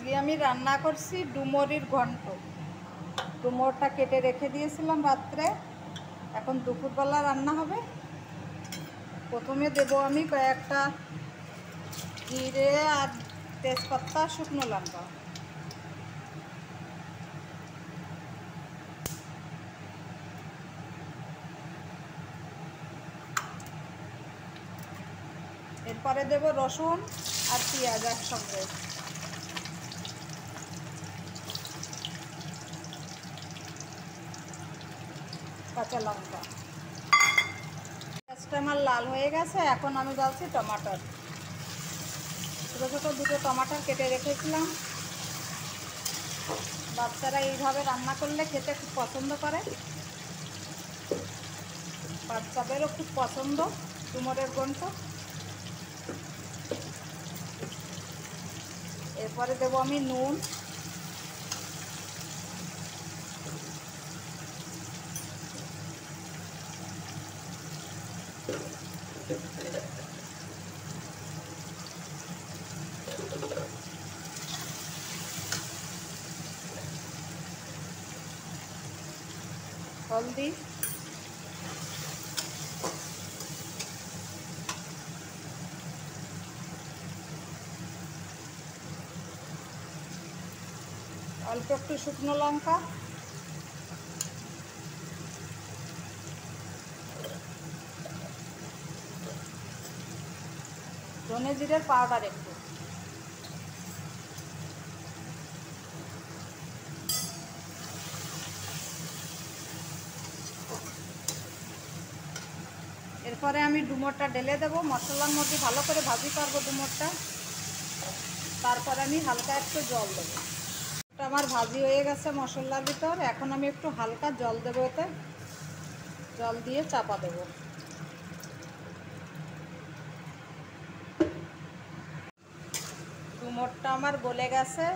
আজকে আমি রান্না করছি ডুমুরের ঘন্ট। ডুমুরটা কেটে রেখে দিয়েছিলাম রাত্রে, এখন দুপুরবেলা রান্না হবে। প্রথমে দেব আমি কয়েকটা জিরে আর তেজপাতা, শুকনো লঙ্কা। এরপরে দেব রসুন আর পেঁয়াজ একসঙ্গে। কাঁচা লঙ্কা। পেঁয়াজটা আমার লাল হয়ে গেছে, এখন আমি ঢালছি টমাটোর। ছোটো ছোটো দুটো টমাটোর কেটে রেখেছিলাম। বাচ্চারা এইভাবে রান্না করলে খেতে খুব পছন্দ করে, বাচ্চাদেরও খুব পছন্দ ডুমুরের ঘন্ট। এরপরে দেবো আমি নুন, হলদি, অল্প একটু শুকনো লঙ্কা, ধনে জিরের পাউডার একটু। এরপরে আমি ডুমুরটা ঢেলে দেবো। মশলার মধ্যে ভালো করে ভাজি করবো ডুমুরটা, তারপরে আমি হালকা একটু জল দেবো। এটা আমার ভাজি হয়ে গেছে মশলার ভিতর, এখন আমি একটু হালকা জল দেবো। এতে জল দিয়ে চাপা দেবো। ডুমুরটা আমার গলে গেছে,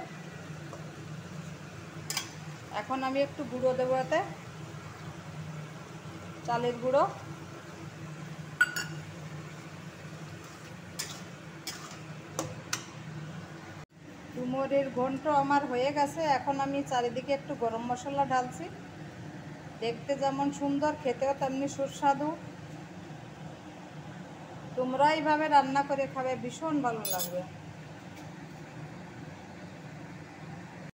এখন আমি একটু গুঁড়ো দেবো। এতে চালের গুঁড়ো, ডুমুরের ঘন্ট আমার হয়ে গেছে। এখন আমি চারিদিকে একটু গরম মশলা ঢালছি। দেখতে যেমন সুন্দর, খেতেও তেমনি সুস্বাদু। তোমরা এইভাবে রান্না করে খাবে, ভীষণ ভালো লাগবে।